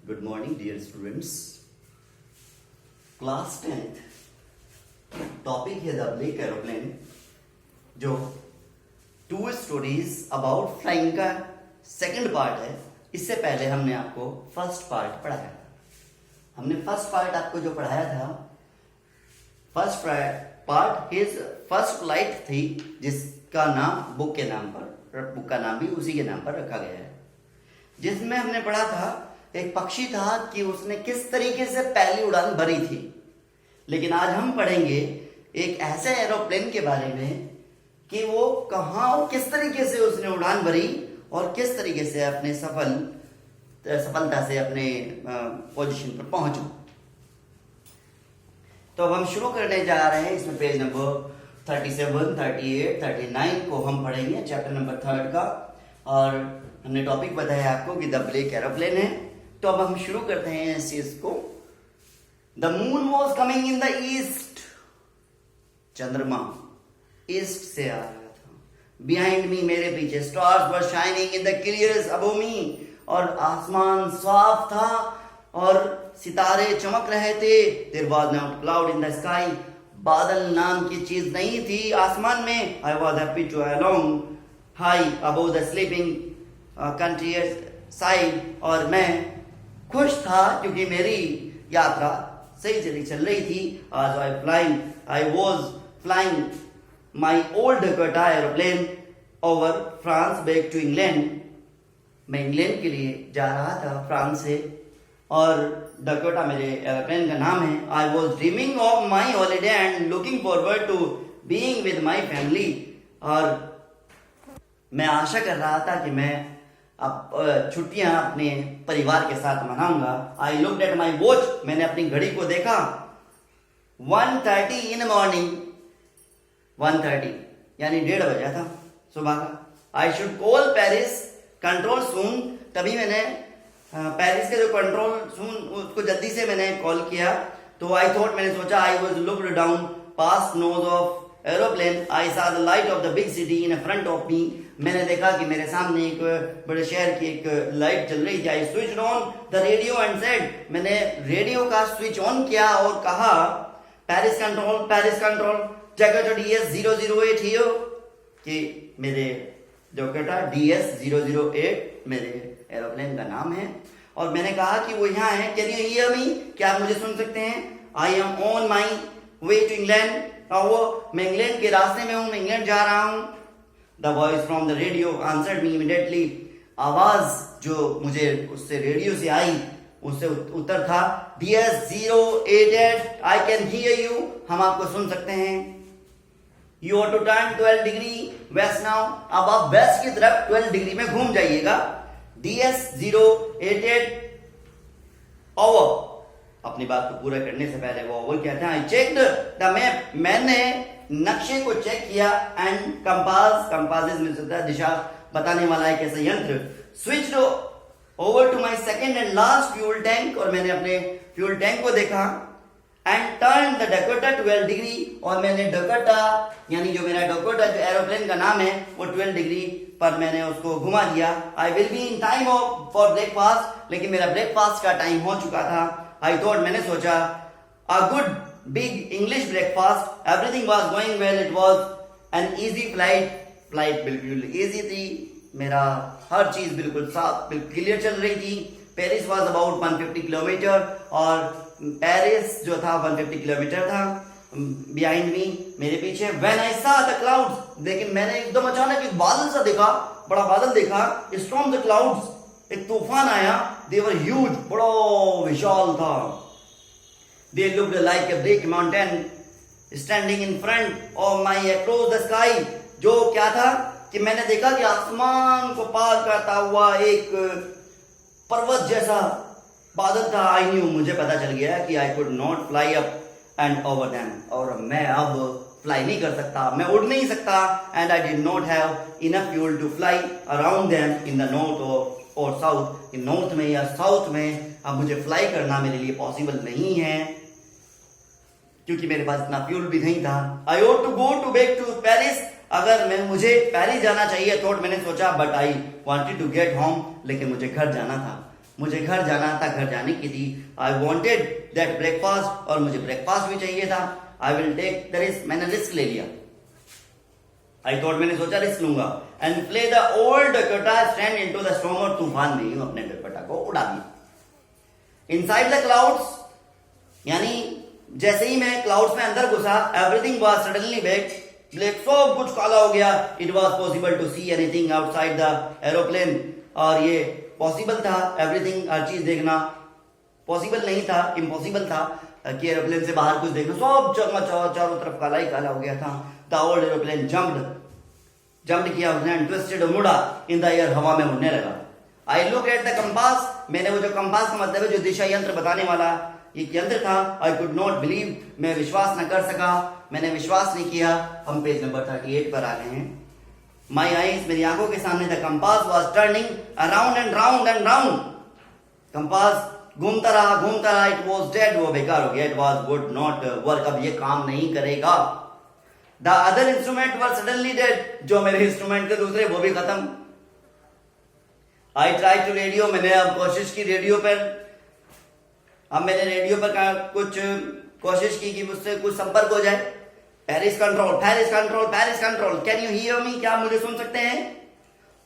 Good morning, dear students. Class 10th topic है the black aeroplane, जो 2 stories about flying का second part है। इससे पहले हमने आपको फर्स्ट पार्ट पढ़ाया था। हमने फर्स्ट पार्ट आपको जो पढ़ाया था, first part his first flight थी, जिसका नाम बुक के नाम पर, बुक का नाम भी उसी के नाम पर रखा गया है। जिसमें हमने पढ़ा था एक पक्षी था कि उसने किस तरीके से पहली उड़ान भरी थी। लेकिन आज हम पढ़ेंगे एक ऐसे एरोप्लेन के बारे में कि वो कहाँ और किस तरीके से उसने उड़ान भरी और किस तरीके से अपने सफलता से अपने पोजीशन पर पहुंचा। तो अब हम शुरू करने जा रहे हैं। इसमें पेज नंबर 37, 38, 39 को हम पढ़ेंगे, चैप्टर नंबर 3 का। और हमने टॉपिक बताया आपको कि द ब्लैक एरोप्लेन है। तो अब हम शुरू करते हैं इस चीज को। The moon was coming in the east. चंद्रमा ईस्ट से आ रहा था। बिहाइंड मी, मेरे पीछे, stars were shining in the clears above me, और आसमान साफ था और सितारे चमक रहे थे। There was not cloud in the sky. बादल नाम की चीज नहीं थी आसमान में। I was happy to along high above the sleeping countryside, और मैं खुश था क्योंकि मेरी यात्रा सही चल रही थी। आज I was flying my old Dakota aeroplane over France back to England. मैं इंग्लैंड के लिए जा रहा था फ्रांस से, और डकोटा मेरे एरोप्लेन का नाम है। I was dreaming of my holiday and looking forward to being with my family, और मैं आशा कर रहा था कि मैं अब छुट्टियां अपने परिवार के साथ मनाऊंगा। I looked at my watch. मैंने अपनी घड़ी को देखा। 1:30 इन द मॉर्निंग। 1:30 यानी 1:30 बजा था सुबह का। I should call Paris control soon. तभी मैंने पेरिस के जो कंट्रोल सून, उसको जल्दी से मैंने कॉल किया। तो आई थॉट, मैंने सोचा, I was looked down past nose of aeroplane. I saw the light of the big city in front of me. मैंने देखा कि मेरे सामने एक बड़े शहर की एक लाइट चल रही थी। I switch on the radio and said. मैंने रेडियो का स्विच ऑन किया और कहा, Paris control jacket DS 008 here, कि मेरे जैकेटा DS 008 मेरे एरोप्लेन का नाम है। और मैंने कहा कि वो यहाँ है। Can you hear me? क्या आप मुझे सुन सकते हैं? I am on my way to England. मैं इंग्लैंड के रास्ते में हूँ, मैं इंग्लैंड जा रहा हूँ। The voice from the radio answered me immediately. आवाज जो मुझे उससे रेडियो से आई, उससे उत्तर था, DS 088, I can hear you. हम आपको सुन सकते हैं। You ought to turn 12 degree west now. अब आप वेस्ट की तरफ 12 डिग्री में घूम जाइएगा। DS 088 over। अपनी बात को पूरा करने से पहले वो कहते हैं, I checked the map. मैंने नक्शे को चेक किया। एंड कंपास में दिशा बताने वाला एक ऐसा यंत्र। Switch over to my second and last fuel tank, और मैंने अपने फ्यूल टैंक को देखा। And turn the Dakota 12 degree, और मैंने डकोटा यानी जो मेरा डकोटा जो एरोप्लेन का नाम है, वो 12 डिग्री पर मैंने उसको घुमा दिया। I will be in time for breakfast, लेकिन मेरा ब्रेकफास्ट का टाइम हो चुका था। आई थॉट, मैंने सोचा, a good big English breakfast. Everything was going well. It was an easy flight. Flight बिल्कुल easy थी। मेरा हर चीज बिल्कुल साफ, बिल्कुल क्लियर चल रही थी। पेरिस was about 150 किलोमीटर, और पेरिस जो था 150 किलोमीटर था। Behind me, मेरे पीछे। When I saw the clouds, लेकिन मैंने एकदम अचानक एक बादल सा देखा, बड़ा बादल देखा। Storm the clouds, एक तूफान आया। They were huge, बड़ा विशाल था। They looked like a big mountain standing in front of my across the sky. जो क्या था कि मैंने देखा कि आसमान को पार करता हुआ एक पर्वत जैसा बादल था। I knew, मुझे पता चल गया कि I could not fly up and over them, और मैं अब फ्लाई नहीं कर सकता, मैं उड़ नहीं सकता। And I did not have enough fuel to fly around them in the north or south. in north में या साउथ में अब मुझे फ्लाई करना मेरे लिए पॉसिबल नहीं है, क्योंकि मेरे पास इतना फ्यूल भी नहीं था। आई ought to go to back to Paris। अगर मुझे पेरिस जाना चाहिए, थॉट, मैंने सोचा, but I wanted to get home, लेकिन मुझे घर जाना था। मुझे घर जाना था, घर जाने की थी। आई वॉन्टेड दैट ब्रेकफास्ट, और मुझे ब्रेकफास्ट भी चाहिए था। I will take the risk, मैंने रिस्क ले लिया। आई थॉट, मैंने सोचा रिस्क लूंगा। And play the old Dakota stand into the storm, और तूफान में अपने डकोटा को उड़ा दिया। इनसाइड द क्लाउड्स, यानी जैसे ही मैं क्लाउड्स में अंदर घुसा, एवरीथिंग वाज सडनली ब्लैक, सब कुछ काला हो गया। It was possible to see anything outside the aeroplane, और ये पॉसिबल था, एवरीथिंग, हर चीज देखना। पॉसिबल नहीं था, इम्पॉसिबल था कि एरोप्लेन से बाहर कुछ देखना। सब चारों तरफ काला ही काला हो गया था। द ओल्ड एरोप्लेन जंप किया उसने, ट्विस्टेड, मुड़ा इन द एयर, हवा में उड़ने लगा। I look at the compass, मैंने वो जो कंपास का मतलब है जो दिशा यंत्र बताने वाला एक यंत्र था। आई कुड नॉट बिलीव, मैं विश्वास न कर सका, मैंने विश्वास नहीं किया। हम पेज नंबर 38 पर आ गए हैं। माई आईज, मेरी आंखों के सामने the compass was turning around and round and round. Compass घूमता रहा, इट वॉज डेड, वो बेकार हो गया। It was would not work, अब ये काम नहीं करेगा। The other instrument were suddenly dead, जो मेरे इंस्ट्रूमेंट थे दूसरे वो भी खत्म। आई ट्राई टू रेडियो, मैंने अब कोशिश की रेडियो पर, अब मैंने रेडियो पर कुछ कोशिश की कि मुझसे कुछ संपर्क हो जाए। Paris control, Paris control, Paris control, can you hear me, क्या मुझे सुन सकते हैं?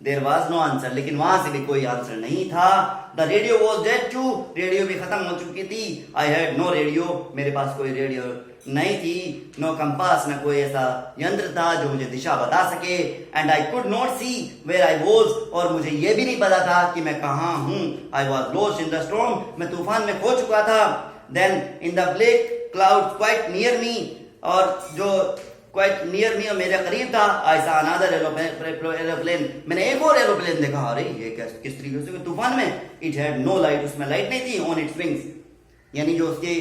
देयर वाज नो आंसर, लेकिन वहां से भी कोई आंसर नहीं था। The radio was dead too, radio भी खत्म हो चुकी थी। आई हैड नो रेडियो, मेरे पास कोई रेडियो नहीं थी। नो कंपास, न कोई ऐसा यंत्र था जो मुझे दिशा बता सके। And I could not see where I was, और मुझे यह भी नहीं पता था कि मैं कहाँ हूं। I was lost in the storm, मैं तूफान में खो चुका था। Then in the black cloud quite near me, और जो क्वाइट नियर मी, और मेरे करीब था। आई सा अनदर एरोप्लेन, मैंने एक और एरोप्लेन देखा। अरे ये किस तरीके से, तूफान में। इट हैड नो लाइट, उसमें लाइट नहीं थी। ऑन इट्स विंग्स, यानी जो उसके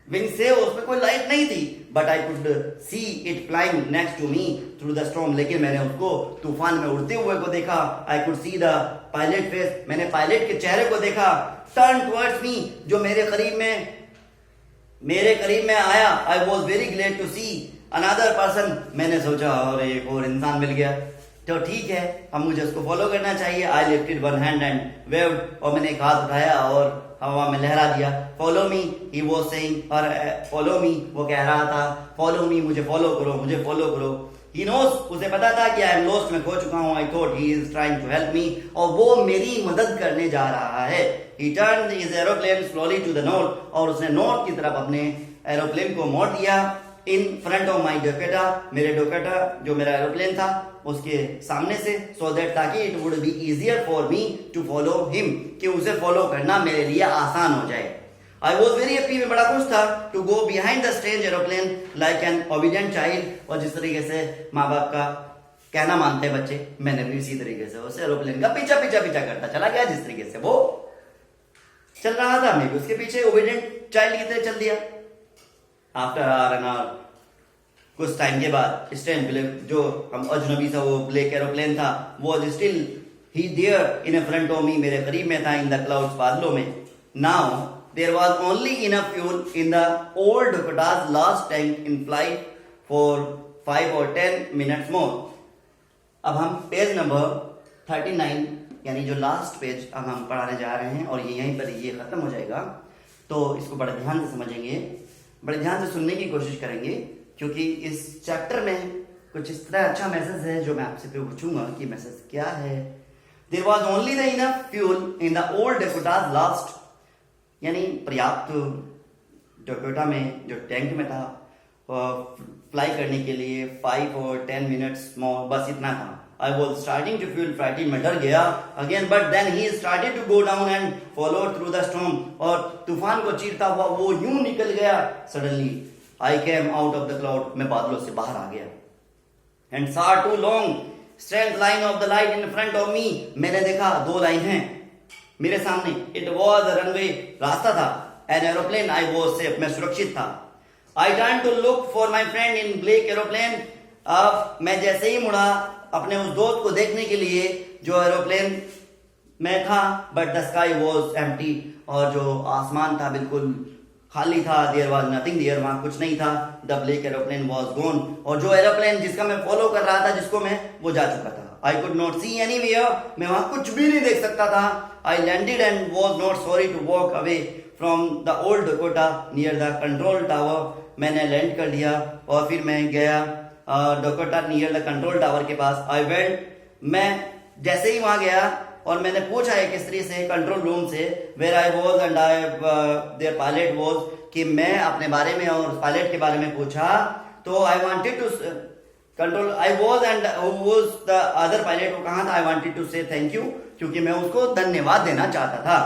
विंग्स से उसमें कोई लाइट नहीं थी। But I could see it flying next to me through the storm, लेकिन मैंने उसको तूफान में उड़ते हुए को देखा। I could see the pilot face, मैंने पायलट के चेहरे को देखा। टर्न टुवर्ड्स मी, जो मेरे करीब में आया। I was very glad to see another person, मैंने सोचा और एक और इंसान मिल गया, तो ठीक है, अब मुझे उसको फॉलो करना चाहिए। I lifted one hand and waved, और मैंने एक हाथ उठाया और हवा में लहरा दिया। Follow me, he was saying, और फॉलो मी वो कह रहा था, फॉलो मी, मुझे फॉलो करो, मुझे फॉलो करो। ही नोज, उसे पता था कि आई एम लॉस्ट, मैं खो चुका हूं। I thought he is trying to help me, और वो मेरी मदद करने जा रहा है। He turned his aeroplane slowly to the north, और उसने नॉर्थ की तरफ अपने एरोप्लेन को मोड़ दिया। इन फ्रंट ऑफ माई डोकेटा, मेरे डोकेटा जो मेरा एरोप्लेन था उसके सामने से, सो दैट ताकि it would be easier for me to follow him, कि उसे फॉलो करना मेरे लिए आसान हो जाए। आई वॉज वेरी हैप्पी, मैं बड़ा खुश था। To go behind the strange aeroplane like an obedient child, और जिस तरीके से माँ बाप का कहना मानते हैं बच्चे, मैंने भी इसी तरीके से उस एरोप्लेन का पीछा करता चला गया। जिस तरीके से वो चल रहा था, मैं भी उसके पीछे ओबीडिएंट चाइल्ड की तरह चल दिया। आफ्टर आवर एन आवर, कुछ टाइम के बाद, स्ट्रेंज जो हम अजनबी था, वो ब्लैक एरोप्लेन था, वो स्टिल ही there in front of me, मेरे करीब में था। इन द क्लाउड्स, बादलों में। Now there was only enough fuel in the old Dakota's last tank in flight for 5 or 10 minutes मोर। अब हम पेज नंबर 39, यानी जो लास्ट पेज अब हम पढ़ाने जा रहे हैं, और ये यहीं पर ये खत्म हो जाएगा। तो इसको बड़े ध्यान से समझेंगे, बड़े ध्यान से सुनने की कोशिश करेंगे, क्योंकि इस चैप्टर में कुछ इस तरह अच्छा मैसेज है जो मैं आपसे पूछूंगा कि मैसेज क्या है। There was only the enough fuel in the old Dakota's last, यानी पर्याप्त डकोटा में जो टैंक में था फ्लाई करने के लिए 5 or 10 minutes मोर, बस इतना था। I was starting to feel frightened, मैं डर गया again, but then he started to go down and followed through the storm, और तूफान को चीरता हुआ वो यूं निकल गया। Suddenly I came out of the cloud, मैं बादलों से बाहर आ गया। And saw 2 long straight line of the light in front of me, मैंने देखा 2 लाइन हैं मेरे सामने। It was a runway, रास्ता था। An aeroplane, I was safe, मैं सुरक्षित था। I turned to look for my friend in black aeroplane, अब मैं जैसे ही मुड़ा अपने उस दोस्त को देखने के लिए जो एरोप्लेन में था, but the sky was empty, और जो आसमान था बिल्कुल खाली था। देयर वाज नथिंग देयर, वहां कुछ नहीं था। The black aeroplane was gone, और जो एरोप्लेन जिसका मैं फॉलो कर रहा था, जिसको मैं, वो जा चुका था। I could not see anywhere, मैं वहां कुछ भी नहीं देख सकता था। I landed and was not sorry to walk away from the old Dakota near the control tower. मैंने लैंड कर लिया और फिर मैं गया Dakota near the control tower के पास। आई वेंट, मैं जैसे ही वहां गया और मैंने पूछा एक स्त्री से कंट्रोल रूम से, where I was and I there pilot was, कि मैं अपने बारे में और पायलट के बारे में पूछा, तो I wanted to control I was and who was the other pilot, वो कहाँ था, I wanted to say thank you, क्योंकि मैं उसको धन्यवाद देना चाहता था।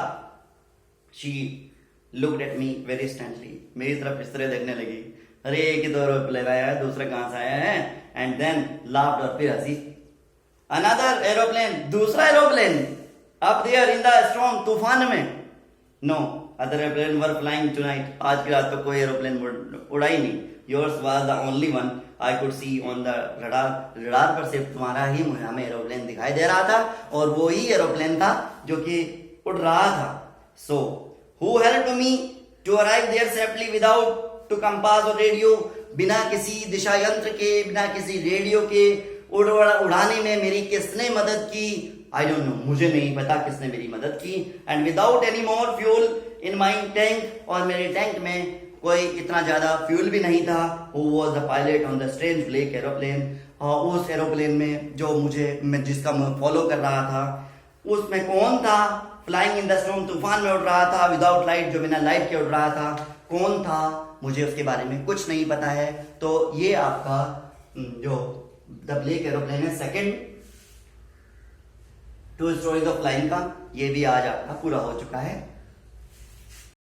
She looked at me very strangely, मेरी तरफ इस तरह देखने लगी, अरे एक ही दो एरोप्लेन आया है, दूसरा कहां से आया है, एंड देन लाफ्ड, और फिर हंसी। अनदर एरोप्लेन, दूसरा aeroplane up there in the storm, तूफान में। No other aeroplane were flying tonight, आज की रात को कोई एरोप्लेन उड़ा ही नहीं। Yours was the only one I could see on the radar, radar पर सिर्फ तुम्हारा ही हमें एरोप्लेन दिखाई दे रहा था, और वो ही एरोप्लेन था जो कि उड़ रहा था। So who helped me to arrive there safely without to compass और रेडियो, बिना किसी दिशा यंत्र के, बिना किसी रेडियो के उड़ाने में मेरी किसने मदद की? आई डोंट नो, मुझे नहीं पता किसने मेरी मदद की। And without any more fuel in my tank, और मेरे टैंक में कोई इतना ज्यादा फ्यूल भी नहीं था। Who was the pilot on the strange black aeroplane, और उस एरोप्लेन में जो मैं जिसका मैं फॉलो कर रहा था, उसमें कौन था? फ्लाइंग इन द स्टॉर्म, तूफान में उड़ रहा था, विदाउट लाइट, जो बिना लाइट के उड़ रहा था, कौन था? मुझे उसके बारे में कुछ नहीं पता है। तो ये आपका जो द ब्लैक एरोप्लेन है, second to stories of flying का, ये भी आज आपका पूरा हो चुका है।